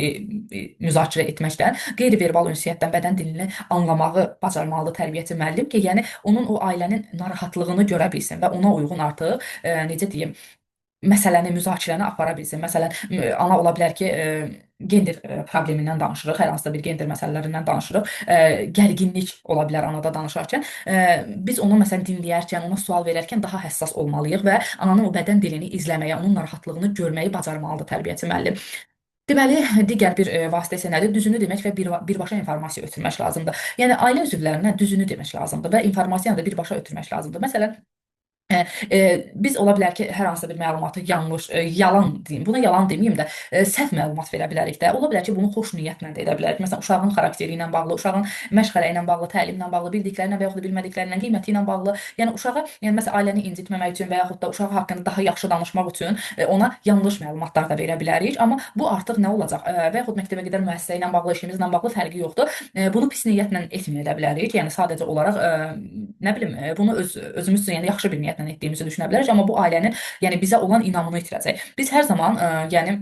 müzakirə etməkdən. Qeyri-verbal ünsiyyətdən bədən dilini anlamağı bacarmalıdır tərbiyəçi müəllim ki, yəni onun o ailənin narahatlığını görə bilsin və ona uyğun artıq necə deyim, məsələni, müzakirəni apara bilsin. Məsələn, ana ola bilər ki, gender problemindən danışırıq, hər hansısa bir gender məsələlərindən danışırıq. Gərginlik ola bilər anada danışarkən. Biz onu məsələn dinləyərkən, ona sual verərkən daha həssas olmalıyıq və ananın o bədən dilini izləməyə, onun narahatlığını görməyi bacarmalıdır tərbiyəçi müəllim. Deməli, digər bir vasitə isə nədir? Düzünü demək və birbaşa informasiya ötürmək lazımdır. Yəni ailə üzvlərinə düzünü demək lazımdır və informasiyanı da birbaşa ötürmək lazımdır. Məsələn, Biz ola bilər ki, hər hansısa bir məlumatı yanlış, yalan deyim, buna yalan deməyim də, səhv məlumat verə bilərik də. Ola bilər ki, bunu xoş niyyətlə də edə bilərik. Məsələn, uşağın xarakteri ilə bağlı, uşağın məşğələ ilə bağlı, təlimlə bağlı, bildikləri ilə və yaxud da bilmədikləri ilə, qiyməti ilə bağlı. Yəni uşağa, yəni məsələn, ailəni incitməmək üçün və yaxud da uşağı haqqında daha yaxşı danışmaq üçün ona yanlış məlumatlar da verə bilərik. Amma bu artıq nə olacaq? Və yaxud məktəbə qədər müəssisə ilə bağlı, işimizlə bağlı fərqi yoxdur. Bunu pis niyyətlə etməyə də bilərik. Yəni sadəcə olaraq nə bilim, bunu özümüz üçün yəni yaxşı bir niyyətlə etdiyimizi düşünə bilərik, amma bu ailənin yəni bizə olan inamını itirəcək. Biz hər zaman yəni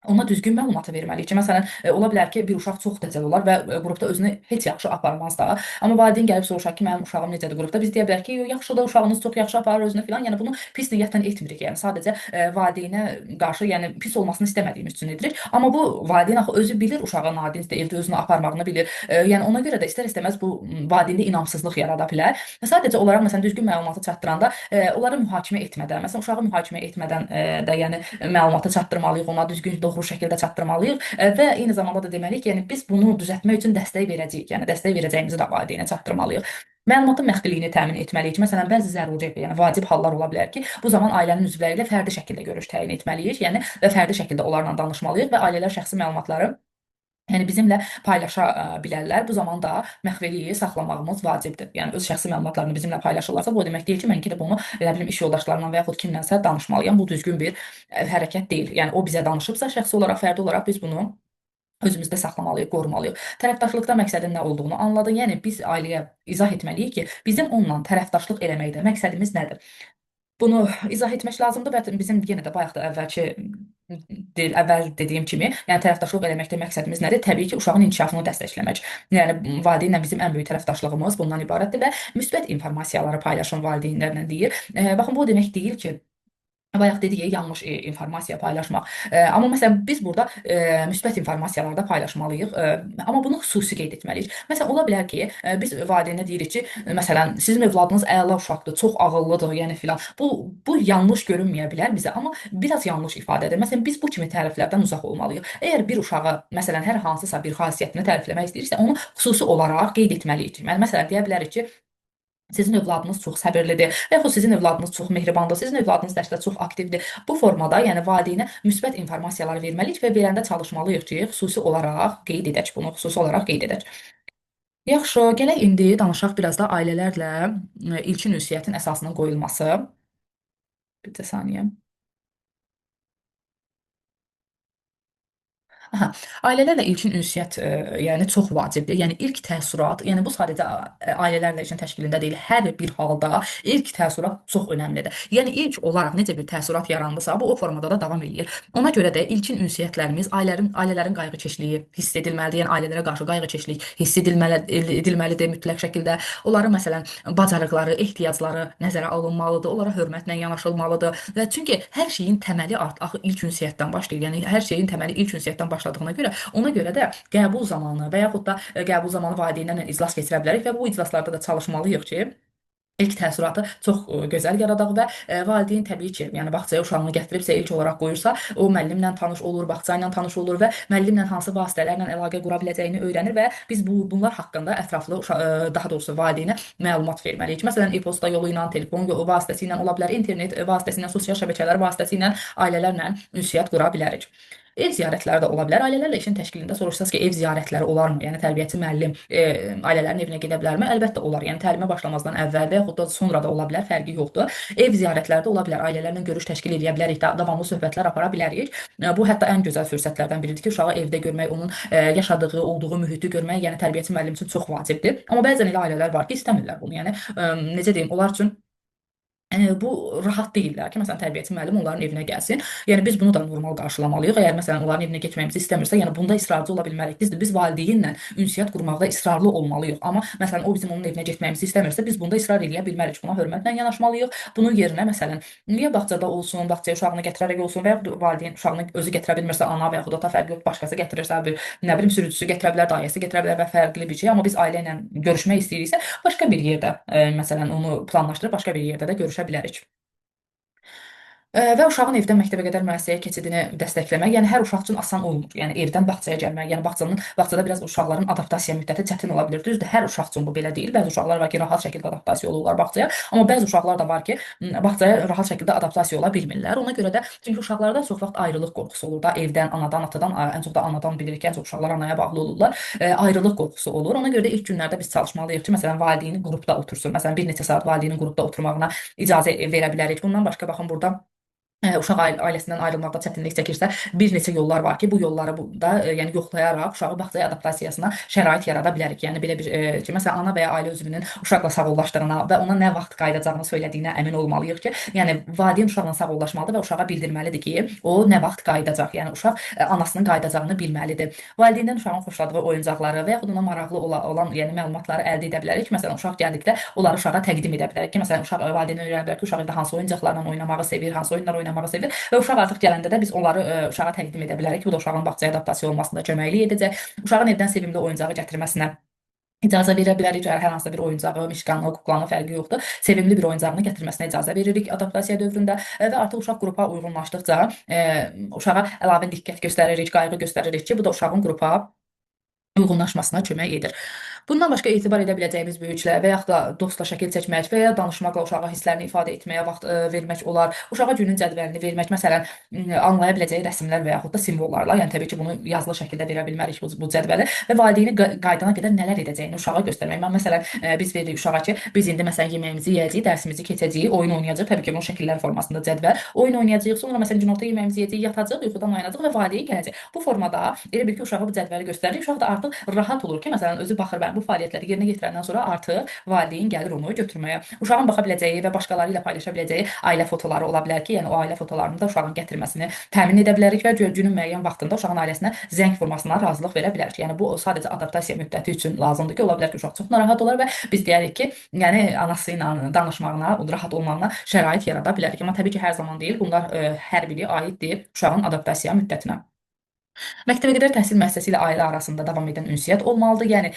ona düzgün məlumatı verməliyik ki, məsələn, ola bilər ki, bir uşaq çox təcəl olar və qrupda özünü heç yaxşı aparmaz da. Amma valideyn gəlib soruşar ki, mənim uşağım necədir qrupda? Biz deyə bilərik ki, yaxşıdır, uşağınız çox yaxşı aparır özünü filan. Yəni bunu pis niyyətlə etmirik. Yəni sadəcə valideynə qarşı, yəni pis olmasını istəmədiyimiz üçün edirik. Amma bu valideyn axı özü bilir uşağın nadinçdir, evdə özünü aparmağını bilir. Yəni ona görə də istər-istəməz bu valideyndə inamsızlıq yarada bilər. Sadəcə olaraq məsələn düzgün məlumatı çatdıranda onları mühakimə etmədən, məsələn uşağı mühakimə etmədən də yəni məlumatı çatdırmalıyıq, ona düzgün doğru şəkildə çatdırmalıyıq və eyni zamanda da deməliyik ki, yəni biz bunu düzəltmək üçün dəstək verəcəyik. Yəni dəstək verəcəyimizi də valideynə çatdırmalıyıq. Məlumatın məxfiliyini təmin etməliyik. Məsələn, bəzi zəruri, yəni vacib hallar ola bilər ki, bu zaman ailənin üzvləri ilə fərdi şəkildə görüş təyin etməliyik. Yəni və fərdi şəkildə onlarla danışmalıyıq və ailələr şəxsi məlumatları yəni bizimlə paylaşa bilərlər. Bu zaman da məxfiliyi saxlamağımız vacibdir. Yəni öz şəxsi məlumatlarını bizimlə paylaşırlarsa, bu o demək deyil ki, mən gedib onu elə bilim iş yoldaşlarımla və yaxud kimlənsə danışmalıyam. Bu düzgün bir hərəkət deyil. Yəni o bizə danışıbsa şəxsi olaraq, fərdi olaraq biz bunu özümüzdə saxlamalıyıq, qorumalıyıq. Tərəfdaşlıqda məqsədin nə olduğunu anladın. Yəni biz ailəyə izah etməliyik ki, bizim onunla tərəfdaşlıq eləməkdə məqsədimiz nədir? Bunu izah etmək lazımdır və bizim yenə də bayaq da əvvəl dediyim kimi, yəni tərəfdaşlıq eləməkdə məqsədimiz nədir? Təbii ki, uşağın inkişafını dəstəkləmək. Yəni valideynlə bizim ən böyük tərəfdaşlığımız bundan ibarətdir və müsbət informasiyaları paylaşın valideynlərlə deyir. Baxın bu o demək deyil ki, bayaq dedik ya, yanlış informasiya paylaşmaq. Amma məsələn biz burada müsbət informasiyalar da paylaşmalıyıq. Amma bunu xüsusi qeyd etməliyik. Məsələn ola bilər ki, biz valideynə deyirik ki, məsələn sizin övladınız əla uşaqdır, çox ağıllıdır, yəni filan. Bu yanlış görünməyə bilər bizə, amma biraz yanlış ifadədir. Məsələn biz bu kimi təriflərdən uzaq olmalıyıq. Əgər bir uşağa məsələn hər hansısa bir xasiyyətini tərifləmək istəyirsə, onu xüsusi olaraq qeyd etməliyik. Yəni məsələn deyə bilərik ki, sizin övladınız çox səbirlidir və yaxud sizin övladınız çox mehribandır, sizin övladınız dərsdə çox aktivdir. Bu formada, yəni valideynə müsbət informasiyalar verməliyik və verəndə çalışmalıyıq ki, xüsusi olaraq qeyd edək bunu, xüsusi olaraq qeyd edək. Yaxşı, gələk indi danışaq biraz da ailələrlə ilkin ünsiyyətin əsasının qoyulması. Bir saniyə. Aha, ailələrlə ilkin ünsiyyət, yəni çox vacibdir. Yəni ilk təəssürat, yəni bu sadəcə ailələrlə işin təşkilində deyil, hər bir halda ilk təəssürat çox önəmlidir. Yəni ilk olaraq necə bir təəssürat yarandısa, bu o formada da davam eləyir. Ona görə də ilkin ünsiyyətlərimiz ailələrin qayğıkeşliyi hiss edilməlidir. Yəni ailələrə qarşı qayğıkeşlik hiss edilməlidir mütləq şəkildə. Onların məsələn bacarıqları, ehtiyacları nəzərə alınmalıdır, onlara hörmətlə yanaşılmalıdır və çünki hər şeyin təməli axı ilk ünsiyyətdən başlayır. Yəni hər şeyin təməli ilk ünsiyyətdən başladığına görə, ona görə də qəbul zamanı və yaxud da qəbul zamanı valideynlərlə iclas keçirə bilərik və bu iclaslarda da çalışmalıyıq ki, İlk təəssüratı çox gözəl yaradaq və valideyn təbii ki, yəni bağçaya uşağını gətiribsə, ilk olaraq qoyursa, o müəllimlə tanış olur, bağça ilə tanış olur və müəllimlə hansı vasitələrlə əlaqə qura biləcəyini öyrənir və biz bunlar haqqında ətraflı daha doğrusu valideynə məlumat verməliyik. Məsələn, e-posta yolu ilə, telefon yolu vasitəsilə, ola bilər internet vasitəsilə, sosial şəbəkələr vasitəsilə ailələrlə ünsiyyət qura bilərik. Ev ziyarətləri də ola bilər. Ailələrlə işin təşkilində soruşsaz ki, ev ziyarətləri olarmı? Yəni tərbiyəçi müəllim ailələrin evinə gedə bilərmi? Əlbəttə olar. Yəni təlimə başlamazdan əvvəl və yaxud da sonra da ola bilər, fərqi yoxdur. Ev ziyarətləri də ola bilər. Ailələrlə görüş təşkil edə bilərik, davamlı söhbətlər apara bilərik. Bu hətta ən gözəl fürsətlərdən biridir ki, uşağı evdə görmək, onun yaşadığı, olduğu mühiti görmək, yəni tərbiyəçi müəllim üçün çox vacibdir. Amma bəzən elə ailələr var ki, istəmirlər bunu. Yəni necə deyim, onlar üçün bu rahat deyillər ki, məsələn, tərbiyəçi müəllim onların evinə gəlsin. Yəni biz bunu da normal qarşılamalıyıq. Əgər məsələn onların evinə getməyimizi istəmirsə, yəni bunda israrcı ola bilmərik. Düzdür, biz valideynlə ünsiyyət qurmaqda israrlı olmalıyıq. Amma məsələn o bizim onun evinə getməyimizi istəmirsə, biz bunda israr eləyə bilmərik. Buna hörmətlə yanaşmalıyıq. Bunun yerinə məsələn, ya bağçada olsun, bağçaya uşağını gətirərək olsun və ya valideyn uşağını özü gətirə bilmirsə, ana və yaxud da fərqli başqası gətirirsə, bir nə bilim sürücüsü gətirə bilər, dayəsi gətirə bilər və fərqli bir şey. Amma biz ailə ilə görüşmək istəyiriksə, başqa bir yerdə məsələn onu planlaşdırıb başqa bir yerdə də görüşə bilərik. Və uşağın evdən məktəbə qədər müəssisəyə keçidini dəstəkləmək, yəni hər uşaq üçün asan olmur. Yəni evdən bağçaya gəlmək, yəni bağçada biraz uşaqların adaptasiya müddəti çətin ola bilər. Düzdür, hər uşaq üçün bu belə deyil. Bəzi uşaqlar var ki, rahat şəkildə adaptasiya olurlar bağçaya, amma bəzi uşaqlar da var ki, bağçaya rahat şəkildə adaptasiya ola bilmirlər. Ona görə də çünki uşaqlarda çox vaxt ayrılıq qorxusu olur da, evdən, anadan, atadan, ən çox da anadan bilirik ki, ən çox uşaqlar anaya bağlı olurlar. Ayrılıq qorxusu olur. Ona görə də ilk günlərdə biz çalışmalıyıq ki, məsələn, valideynin qrupda otursun. Məsələn, bir neçə saat valideynin qrupda oturmağına icazə verə bilərik. Bundan başqa baxın burada uşaq ailəsindən ayrılmaqda çətinlik çəkirsə, bir neçə yollar var ki, bu yolları da yəni yoxlayaraq uşağı bağçaya adaptasiyasına şərait yarada bilərik. Yəni belə bir ki, məsələn, ana və ya ailə üzvünün uşaqla sağollaşdığına və ona nə vaxt qayıdacağını söylədiyinə əmin olmalıyıq ki, yəni valideyn uşaqla sağollaşmalıdır və uşağa bildirməlidir ki, o nə vaxt qayıdacaq. Yəni uşaq anasının qayıdacağını bilməlidir. Valideyndən uşağın xoşladığı oyuncaqları və yaxud ona maraqlı olan yəni məlumatları əldə edə bilərik. Məsələn, uşaq gəldikdə onları uşağa təqdim edə bilərik ki, məsələn, uşaq valideyn öyrənə bilər ki, uşaq indi hansı oyuncaqlarla oynamağı sevir, hansı oyunlar oynamağı sevir və uşaq artıq gələndə də biz onları uşağa təqdim edə bilərik ki, bu da uşağın bağçaya adaptasiya olmasında köməklik edəcək. Uşağın evdən sevimli oyuncağı gətirməsinə icazə verə bilərik. Hər hansı bir oyuncağı, mişqanı, kuklanı fərqi yoxdur. Sevimli bir oyuncağını gətirməsinə icazə veririk adaptasiya dövründə və artıq uşaq qrupa uyğunlaşdıqca uşağa əlavə diqqət göstəririk, qayğı göstəririk ki, bu da uşağın qrupa uyğunlaşmasına kömək edir. Bundan başqa etibar edə biləcəyimiz böyüklər və yaxud da dostla şəkil çəkmək və ya danışmaqla uşağa hisslərini ifadə etməyə vaxt vermək olar. Uşağa günün cədvəlini vermək, məsələn, anlaya biləcəyi rəsmlər və yaxud da simvollarla, yəni təbii ki, bunu yazılı şəkildə verə bilmərik bu cədvəli və valideyni qaydana qədər nələr edəcəyini uşağa göstərmək. Mən məsələn, biz veririk uşağa ki, biz indi məsələn yeməyimizi yeyəcəyik, dərsimizi keçəcəyik, oyun oynayacağıq. Təbii ki, bunun şəkillər formasında cədvəl. Oyun oynayacağıq, sonra məsələn günorta yeməyimizi yeyəcəyik, yatacağıq, yuxudan oyanacağıq və valideyn gələcək. Bu formada elə bil ki, uşağa bu cədvəli göstəririk. Uşaq da artıq rahat olur ki, məsələn, özü baxır, bu fəaliyyətləri yerinə yetirəndən sonra artıq valideyn gəlir onu götürməyə. Uşağın baxa biləcəyi və başqaları ilə paylaşa biləcəyi ailə fotoları ola bilər ki, yəni o ailə fotolarını da uşağın gətirməsini təmin edə bilərik və günün müəyyən vaxtında uşağın ailəsinə zəng formasına razılıq verə bilərik. Yəni bu sadəcə adaptasiya müddəti üçün lazımdır ki, ola bilər ki, uşaq çox narahat olar və biz deyərik ki, yəni anası ilə danışmağına, rahat olmağına şərait yarada bilərik. Amma təbii ki, hər zaman deyil. Bunlar hər biri aiddir uşağın adaptasiya müddətinə. Məktəbəqədər təhsil müəssisəsi ilə ailə arasında davam edən ünsiyyət olmalıdır. Yəni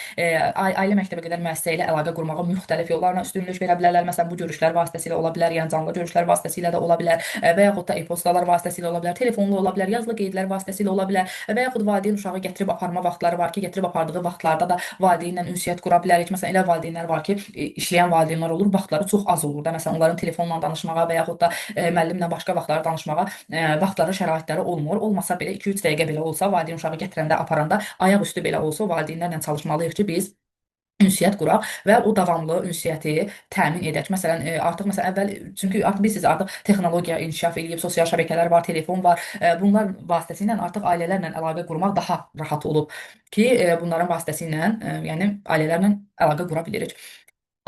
ailə məktəbəqədər müəssisə ilə əlaqə qurmağa müxtəlif yollarla üstünlük verə bilərlər. Məsələn, bu görüşlər vasitəsilə ola bilər, yəni canlı görüşlər vasitəsilə də ola bilər və yaxud da e-postalar vasitəsilə ola bilər, telefonla ola bilər, yazılı qeydlər vasitəsilə ola bilər və yaxud valideyn uşağı gətirib aparma vaxtları var ki, gətirib apardığı vaxtlarda da valideynlə ünsiyyət qura bilərik. Məsələn, elə valideynlər var ki, işləyən valideynlər olur, vaxtları çox az olur da. Məsələn, onların telefonla danışmağa və yaxud da müəllimlə başqa vaxtlarda danışmağa vaxtları, şəraitləri olmur. Olmasa belə 2-3 dəqiqə belə olsa, valideyn uşağı gətirəndə, aparanda, ayaq üstü belə olsa, valideynlərlə çalışmalıyıq ki, biz ünsiyyət quraq və o davamlı ünsiyyəti təmin edək. Məsələn, artıq əvvəl, çünki artıq bilirsiniz, artıq texnologiya inkişaf edib, sosial şəbəkələr var, telefon var. Bunlar vasitəsilə artıq ailələrlə əlaqə qurmaq daha rahat olub ki, bunların vasitəsilə, yəni ailələrlə əlaqə qura bilirik.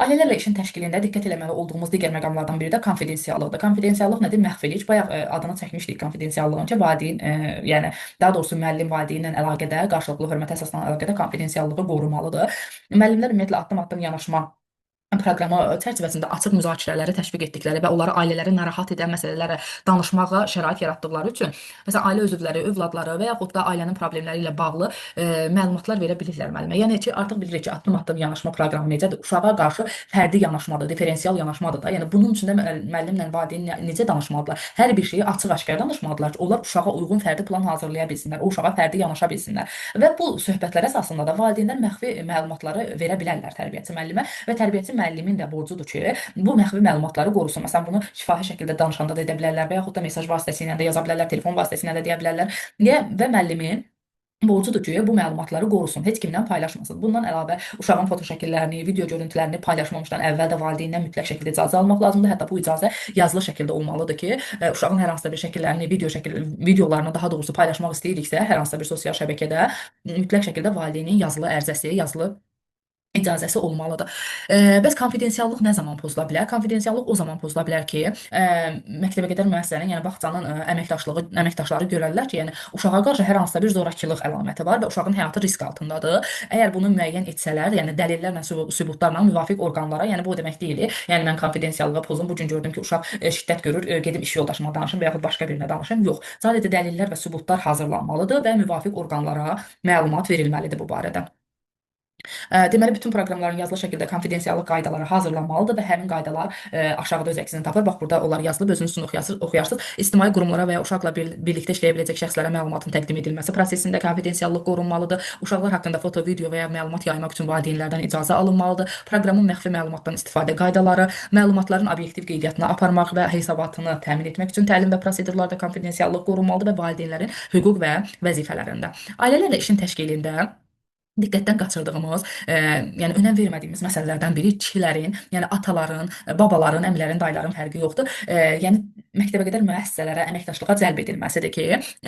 Ailələrlə işin təşkilində diqqət eləməli olduğumuz digər məqamlardan biri də konfidensiallıqdır. Konfidensiallıq nədir? Məxfilik. Bayaq adını çəkmişdik konfidensiallığın ki, valideyn, yəni daha doğrusu müəllim valideynlə əlaqədə, qarşılıqlı hörmətə əsaslanan əlaqədə konfidensiallığı qorumalıdır. Müəllimlər ümumiyyətlə addım-addım yanaşma proqramı çərçivəsində açıq müzakirələri təşviq etdikləri və onları ailələri narahat edən məsələlərə danışmağa şərait yaratdıqları üçün, məsələn, ailə üzvləri, övladları və yaxud da ailənin problemləri ilə bağlı məlumatlar verə bilirlər müəllimə. Yəni ki, artıq bilirik ki, addım-addım yanaşma proqramı necədir? Uşağa qarşı fərdi yanaşmadır, diferensial yanaşmadır da. Yəni bunun üçün də müəllimlə valideyn necə danışmalıdırlar? Hər bir şeyi açıq-aşkar danışmalıdırlar ki, onlar uşağa uyğun fərdi plan hazırlaya bilsinlər, o uşağa fərdi yanaşa bilsinlər. Və bu söhbətlər əsasında da valideynlər məxfi məlumatları verə bilərlər tərbiyəçi müəllimə və tərbiyəçi müəllimin də borcudur ki, bu məxfi məlumatları qorusun. Məsələn, bunu şifahi şəkildə danışanda da edə bilərlər və yaxud da mesaj vasitəsilə də yaza bilərlər, telefon vasitəsilə də deyə bilərlər. Və müəllimin borcudur ki, bu məlumatları qorusun, heç kimlə paylaşmasın. Bundan əlavə uşağın foto şəkillərini, video görüntülərini paylaşmamışdan əvvəl də valideyndən mütləq şəkildə icazə almaq lazımdır. Hətta bu icazə yazılı şəkildə olmalıdır ki, uşağın hər hansısa bir şəkillərini, videolarını daha doğrusu paylaşmaq istəyiriksə, hər hansısa bir sosial şəbəkədə mütləq şəkildə valideynin yazılı ərizəsi, yazılı icazəsi olmalıdır. Bəs konfidensiallıq nə zaman pozula bilər? Konfidensiallıq o zaman pozula bilər ki, məktəbəqədər müəssisənin, yəni bağçanın əməkdaşları görərlər ki, yəni uşağa qarşı hər hansısa bir zorakılıq əlaməti var və uşağın həyatı risk altındadır. Əgər bunu müəyyən etsələr, yəni dəlillərlə, sübutlarla müvafiq orqanlara, yəni bu o demək deyil, yəni mən konfidensiallığı pozum, bu gün gördüm ki, uşaq şiddət görür, gedim iş yoldaşıma danışım və yaxud başqa birinə danışım. Yox, sadəcə dəlillər və sübutlar hazırlanmalıdır və müvafiq orqanlara məlumat verilməlidir bu barədə. Deməli, bütün proqramların yazılı şəkildə konfidensiallıq qaydaları hazırlanmalıdır və həmin qaydalar aşağıda öz əksini tapır. Bax, burada onlar yazılıb, özünüz üçün oxuyarsınız. İctimai qurumlara və ya uşaqla birlikdə işləyə biləcək şəxslərə məlumatın təqdim edilməsi prosesində konfidensiallıq qorunmalıdır. Uşaqlar haqqında foto, video və ya məlumat yaymaq üçün valideynlərdən icazə alınmalıdır. Proqramın məxfi məlumatdan istifadə qaydaları, məlumatların obyektiv qeydiyyatına aparmaq və hesabatını təmin etmək üçün təlim və prosedurlarda konfidensiallıq qorunmalıdır və valideynlərin hüquq və vəzifələrində. Ailələrlə işin təşkilində diqqətdən qaçırdığımız, yəni önəm vermədiyimiz məsələlərdən biri kişilərin, yəni ataların, babaların, əmilərin, dayıların fərqi yoxdur. Yəni məktəbəqədər müəssisələrə əməkdaşlığa cəlb edilməsidir ki,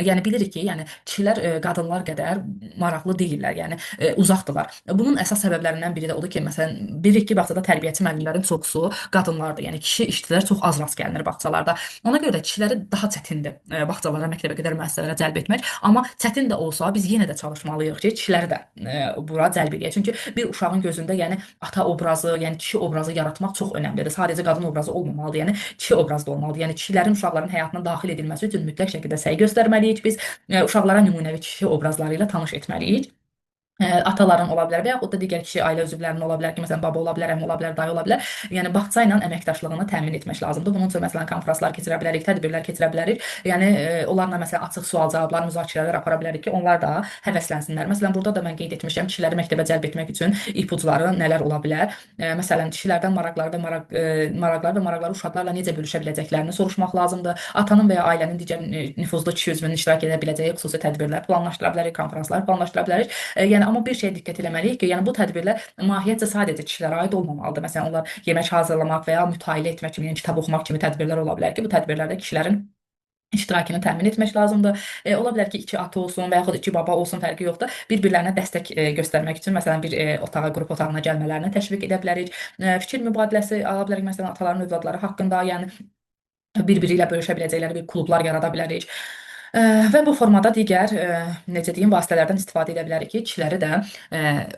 yəni bilirik ki, yəni kişilər qadınlar qədər maraqlı deyillər, yəni uzaqdılar. Bunun əsas səbəblərindən biri də odur ki, məsələn, bilirik ki, bağçada tərbiyəçi müəllimlərin çoxusu qadınlardır. Yəni kişi işçilər çox az rast gəlinir bağçalarda. Ona görə də kişiləri daha çətindir bağçalara, məktəbəqədər müəssisələrə cəlb etmək. Amma çətin də olsa biz yenə də çalışmalıyıq ki, kişiləri də bura cəlb edək. Çünki bir uşağın gözündə yəni ata obrazı, yəni kişi obrazı yaratmaq çox önəmlidir. Sadəcə qadın obrazı olmamalıdır, yəni kişi obrazı da olmalıdır. Yəni kişilərin uşaqların həyatına daxil edilməsi üçün mütləq şəkildə səy göstərməliyik. Biz uşaqlara nümunəvi kişi obrazları ilə tanış etməliyik. Ataların ola bilər və yaxud da digər kişi ailə üzvlərinin ola bilər ki, məsələn, baba ola bilər, əmi ola bilər, dayı ola bilər. Yəni bağça ilə əməkdaşlığını təmin etmək lazımdır. Bunun üçün məsələn konfranslar keçirə bilərik, tədbirlər keçirə bilərik. Yəni onlarla məsələn açıq sual-cavablar, müzakirələr apara bilərik ki, onlar da həvəslənsinlər. Məsələn, burada da mən qeyd etmişəm, kişiləri məktəbə cəlb etmək üçün ipucları nələr ola bilər? Məsələn, kişilərdən maraqları uşaqlarla necə bölüşə biləcəklərini soruşmaq lazımdır. Atanın və ya ailənin digər nüfuzlu kişi üzvünün iştirak edə biləcəyi xüsusi tədbirlər planlaşdıra bilərik, konfranslar planlaşdıra bilərik. Yəni amma bir şeyə diqqət eləməliyik ki, yəni bu tədbirlər mahiyyətcə sadəcə kişilərə aid olmamalıdır. Məsələn, onlar yemək hazırlamaq və ya mütaliə etmək kimi, yəni kitab oxumaq kimi tədbirlər ola bilər ki, bu tədbirlərdə kişilərin iştirakını təmin etmək lazımdır. Ola bilər ki, 2 ata olsun və yaxud 2 baba olsun, fərqi yoxdur. Bir-birlərinə dəstək göstərmək üçün məsələn bir otağa, qrup otağına gəlmələrini təşviq edə bilərik. Fikir mübadiləsi ala bilərik məsələn ataların övladları haqqında, yəni bir-biri ilə bölüşə biləcəkləri bir klublar yarada bilərik. Və bu formada digər, necə deyim, vasitələrdən istifadə edə bilərik ki, kişiləri də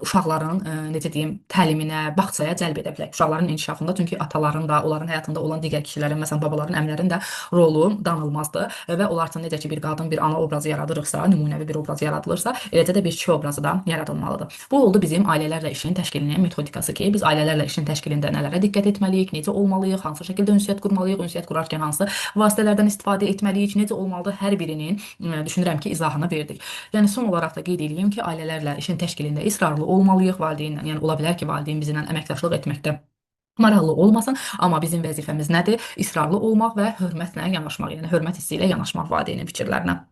uşaqların, necə deyim, təliminə, bağçaya cəlb edə bilək. Uşaqların inkişafında, çünki ataların da, onların həyatında olan digər kişilərin, məsələn, babaların, əmlərin də rolu danılmazdır və onlar üçün necə ki, bir qadın, bir ana obrazı yaradırıqsa, nümunəvi bir obraz yaradılırsa, eləcə də bir kişi obrazı da yaradılmalıdır. Bu oldu bizim ailələrlə işin təşkilinin metodikası ki, biz ailələrlə işin təşkilində nələrə diqqət etməliyik, necə olmalıyıq, hansı şəkildə ünsiyyət qurmalıyıq, ünsiyyət qurarkən hansı vasitələrdən istifadə etməliyik, necə olmalıdır, hər birinin düşünürəm ki, izahını verdik. Yəni son olaraq da qeyd edeyim ki, ailələrlə işin təşkilində israrlı olmalıyıq valideynlə. Yəni ola bilər ki, valideyn bizimlə əməkdaşlıq etməkdə maraqlı olmasın, amma bizim vəzifəmiz nədir? İsrarlı olmaq və hörmətlə yanaşmaq, yəni hörmət hissi ilə yanaşmaq valideynin fikirlərinə.